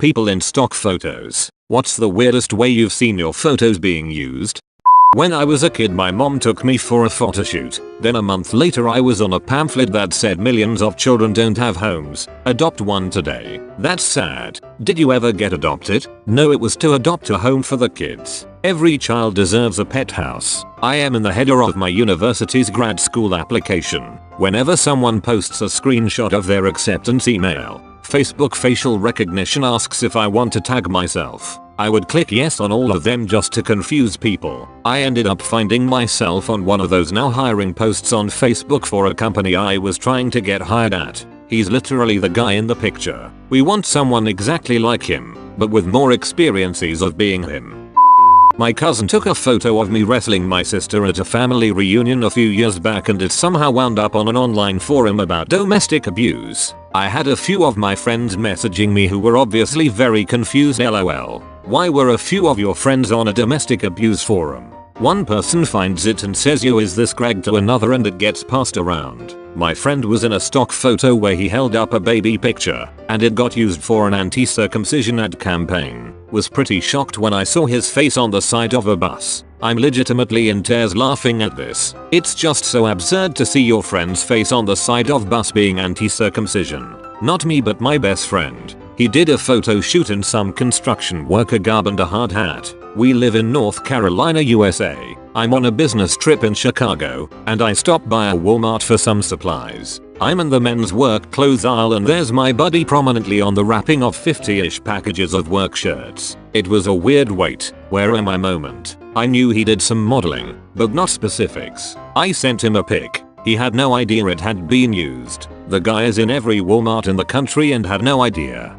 People in stock photos. What's the weirdest way you've seen your photos being used? When I was a kid, my mom took me for a photo shoot. Then a month later I was on a pamphlet that said millions of children don't have homes. Adopt one today. That's sad. Did you ever get adopted? No, it was to adopt a home for the kids. Every child deserves a pet house. I am in the header of my university's grad school application. Whenever someone posts a screenshot of their acceptance email, Facebook facial recognition asks if I want to tag myself. I would click yes on all of them just to confuse people. I ended up finding myself on one of those now hiring posts on Facebook for a company I was trying to get hired at. He's literally the guy in the picture. We want someone exactly like him, but with more experiences of being him. My cousin took a photo of me wrestling my sister at a family reunion a few years back, and it somehow wound up on an online forum about domestic abuse. I had a few of my friends messaging me who were obviously very confused. LOL. Why were a few of your friends on a domestic abuse forum? One person finds it and says, yo, is this Greg, to another, and it gets passed around. My friend was in a stock photo where he held up a baby picture, and it got used for an anti-circumcision ad campaign. Was pretty shocked when I saw his face on the side of a bus. I'm legitimately in tears laughing at this. It's just so absurd to see your friend's face on the side of bus being anti-circumcision. Not me, but my best friend. He did a photo shoot in some construction worker garb and a hard hat. We live in North Carolina, USA. I'm on a business trip in Chicago, and I stopped by a Walmart for some supplies. I'm in the men's work clothes aisle, and there's my buddy prominently on the wrapping of 50-ish packages of work shirts. It was a weird wait, where am I moment. I knew he did some modeling, but not specifics. I sent him a pic. He had no idea it had been used. The guy is in every Walmart in the country and had no idea.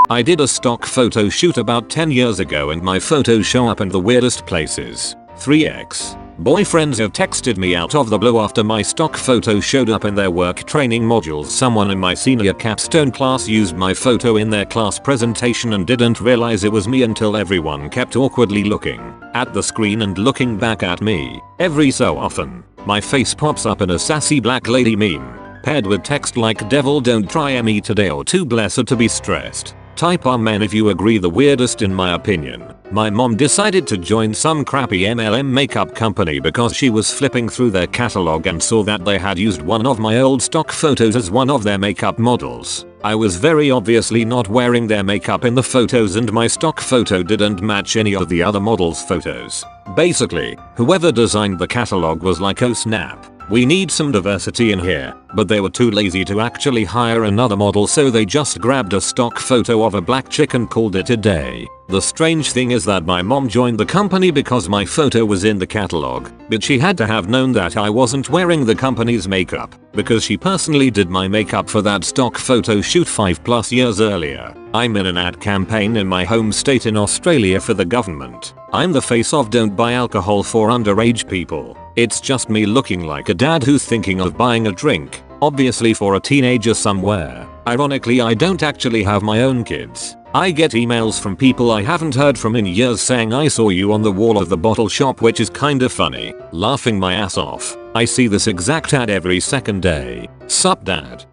I did a stock photo shoot about 10 years ago, and my photos show up in the weirdest places. 3x. Boyfriends have texted me out of the blue after my stock photo showed up in their work training modules. Someone in my senior capstone class used my photo in their class presentation and didn't realize it was me until everyone kept awkwardly looking at the screen and looking back at me. Every so often, my face pops up in a sassy black lady meme, paired with text like "Devil don't try me today" or "Too blessed to be stressed." Type amen if you agree. The weirdest in my opinion. My mom decided to join some crappy MLM makeup company because she was flipping through their catalog and saw that they had used one of my old stock photos as one of their makeup models. I was very obviously not wearing their makeup in the photos, and my stock photo didn't match any of the other models' photos. Basically, whoever designed the catalog was like, oh snap, we need some diversity in here, but they were too lazy to actually hire another model, so they just grabbed a stock photo of a black chick and called it a day. The strange thing is that my mom joined the company because my photo was in the catalog, but she had to have known that I wasn't wearing the company's makeup, because she personally did my makeup for that stock photo shoot 5+ years earlier. I'm in an ad campaign in my home state in Australia for the government. I'm the face of "Don't buy alcohol for underage people." It's just me looking like a dad who's thinking of buying a drink, obviously for a teenager somewhere. Ironically, I don't actually have my own kids. I get emails from people I haven't heard from in years saying, "I saw you on the wall of the bottle shop," which is kinda funny. Laughing my ass off. I see this exact ad every second day. Sup dad?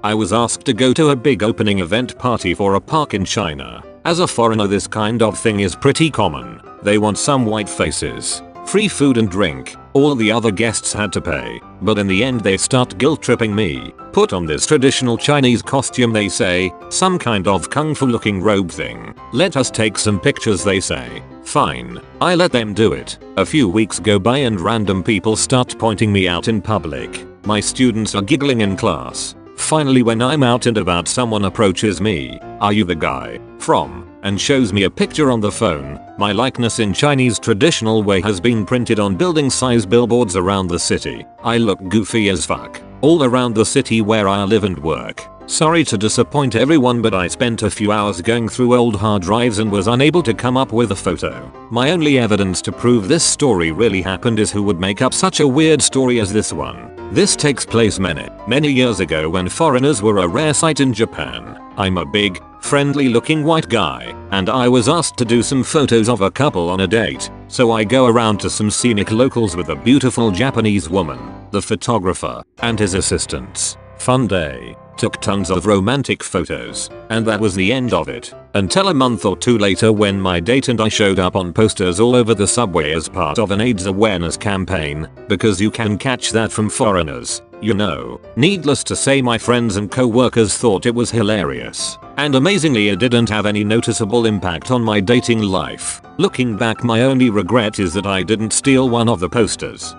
I was asked to go to a big opening event party for a park in China. As a foreigner, this kind of thing is pretty common. They want some white faces, free food and drink. All the other guests had to pay, but in the end they start guilt tripping me. Put on this traditional Chinese costume, they say, some kind of kung fu looking robe thing. Let us take some pictures, they say. Fine. I let them do it. A few weeks go by and random people start pointing me out in public. My students are giggling in class. Finally, when I'm out and about, someone approaches me. "Are you the guy from?" and shows me a picture on the phone. My likeness in Chinese traditional way has been printed on building size billboards around the city. I look goofy as fuck all around the city where I live and work. Sorry to disappoint everyone, but I spent a few hours going through old hard drives and was unable to come up with a photo. My only evidence to prove this story really happened is who would make up such a weird story as this one. This takes place many years ago when foreigners were a rare sight in Japan. I'm a big, friendly looking white guy, and I was asked to do some photos of a couple on a date. So I go around to some scenic locals with a beautiful Japanese woman, the photographer, and his assistants. Fun day. took tons of romantic photos, and that was the end of it. Until a month or two later when my date and I showed up on posters all over the subway as part of an AIDS awareness campaign, because you can catch that from foreigners, you know. Needless to say, my friends and co-workers thought it was hilarious. And amazingly, it didn't have any noticeable impact on my dating life. Looking back, my only regret is that I didn't steal one of the posters.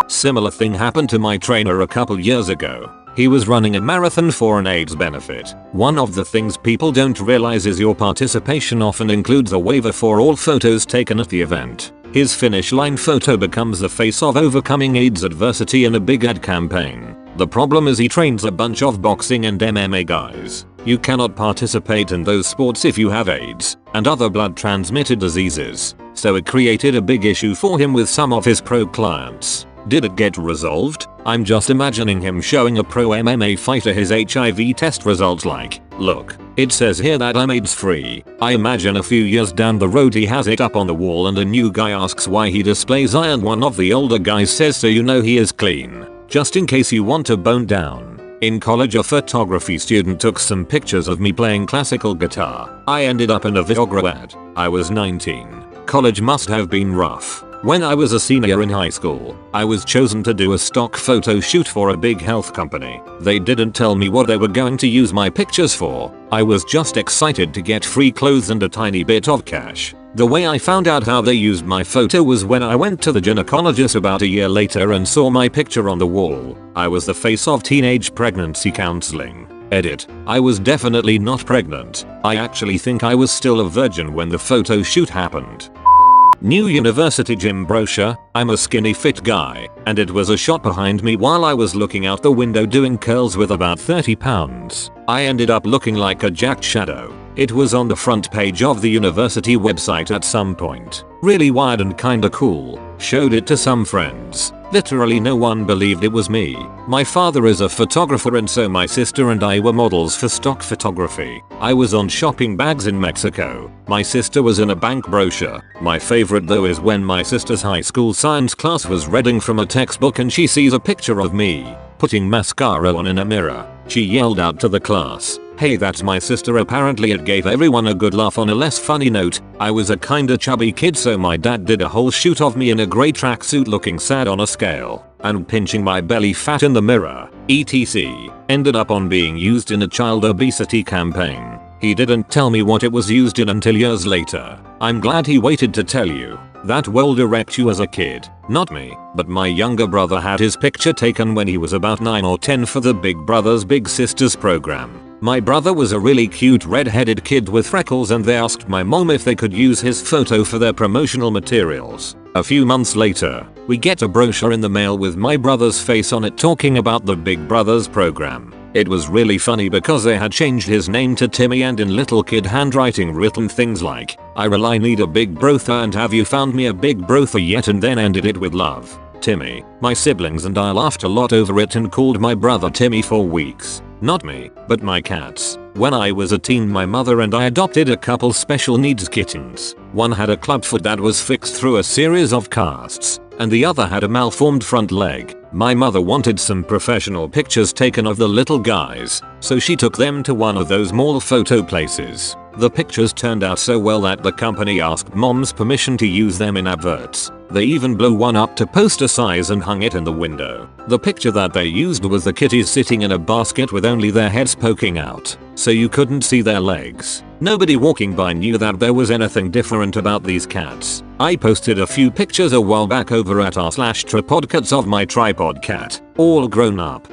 Similar thing happened to my trainer a couple years ago. He was running a marathon for an AIDS benefit. One of the things people don't realize is your participation often includes a waiver for all photos taken at the event. His finish line photo becomes the face of overcoming AIDS adversity in a big ad campaign. The problem is he trains a bunch of boxing and MMA guys. You cannot participate in those sports if you have AIDS and other blood transmitted diseases. So it created a big issue for him with some of his pro clients. Did it get resolved? I'm just imagining him showing a pro MMA fighter his HIV test results like, look, it says here that I'm AIDS free. I imagine a few years down the road he has it up on the wall and a new guy asks why he displays eye and one of the older guys says so you know he is clean. Just in case you want to bone down. In college, a photography student took some pictures of me playing classical guitar. I ended up in a Viagra ad. I was 19. College must have been rough. When I was a senior in high school, I was chosen to do a stock photo shoot for a big health company. They didn't tell me what they were going to use my pictures for. I was just excited to get free clothes and a tiny bit of cash. The way I found out how they used my photo was when I went to the gynecologist about a year later and saw my picture on the wall. I was the face of teenage pregnancy counseling. Edit. I was definitely not pregnant. I actually think I was still a virgin when the photo shoot happened. New university gym brochure. I'm a skinny fit guy, and it was a shot behind me while I was looking out the window doing curls with about 30 pounds. I ended up looking like a jacked shadow. It was on the front page of the university website at some point. Really wired and kinda cool. Showed it to some friends. Literally no one believed it was me. My father is a photographer and so my sister and I were models for stock photography. I was on shopping bags in Mexico. My sister was in a bank brochure. My favorite though is when my sister's high school science class was reading from a textbook and she sees a picture of me putting mascara on in a mirror. She yelled out to the class, "Hey, that's my sister." Apparently it gave everyone a good laugh. On a less funny note, I was a kinda chubby kid, so my dad did a whole shoot of me in a grey tracksuit looking sad on a scale and pinching my belly fat in the mirror, etc. Ended up on being used in a child obesity campaign. He didn't tell me what it was used in until years later. I'm glad he waited to tell you. That will direct you as a kid. Not me, but my younger brother had his picture taken when he was about 9 or 10 for the Big Brothers Big Sisters program. My brother was a really cute red-headed kid with freckles and they asked my mom if they could use his photo for their promotional materials. A few months later, we get a brochure in the mail with my brother's face on it talking about the Big Brothers program. It was really funny because they had changed his name to Timmy and in little kid handwriting written things like, "I really need a big brother and have you found me a big brother yet?" and then ended it with "Love, Timmy." My siblings and I laughed a lot over it and called my brother Timmy for weeks. Not me, but my cats. When I was a teen, my mother and I adopted a couple special needs kittens. One had a clubfoot that was fixed through a series of casts, and the other had a malformed front leg. My mother wanted some professional pictures taken of the little guys, so she took them to one of those mall photo places. The pictures turned out so well that the company asked mom's permission to use them in adverts. They even blew one up to poster size and hung it in the window. The picture that they used was the kitties sitting in a basket with only their heads poking out, so you couldn't see their legs. Nobody walking by knew that there was anything different about these cats. I posted a few pictures a while back over at r/tripodcats of my tripod cat, all grown up.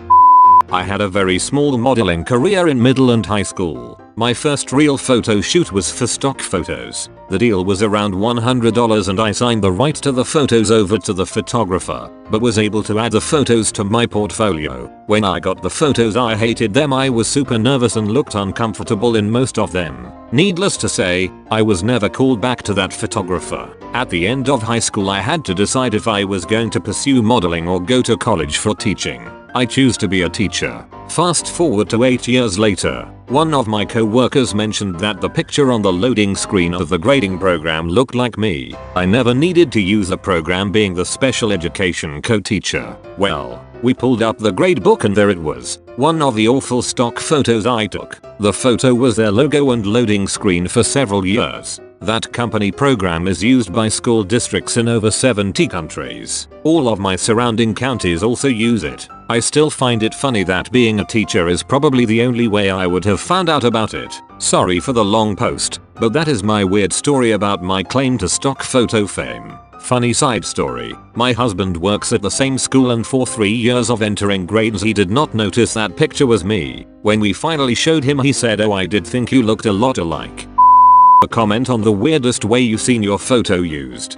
I had a very small modeling career in middle and high school. My first real photo shoot was for stock photos. The deal was around $100 and I signed the rights to the photos over to the photographer, but was able to add the photos to my portfolio. When I got the photos, I hated them. I was super nervous and looked uncomfortable in most of them. Needless to say, I was never called back to that photographer. At the end of high school, I had to decide if I was going to pursue modeling or go to college for teaching. I choose to be a teacher. Fast forward to 8 years later, one of my co-workers mentioned that the picture on the loading screen of the grading program looked like me. I never needed to use a program, being the special education co-teacher. Well, We pulled up the grade book and there it was. One of the awful stock photos I took. The photo was their logo and loading screen for several years. That company program is used by school districts in over 70 countries. All of my surrounding counties also use it. I still find it funny that being a teacher is probably the only way I would have found out about it. Sorry for the long post, but that is my weird story about my claim to stock photo fame. Funny side story, my husband works at the same school and for 3 years of entering grades he did not notice that picture was me. When we finally showed him he said, "Oh, I did think you looked a lot alike." A comment on the weirdest way you've seen your photo used.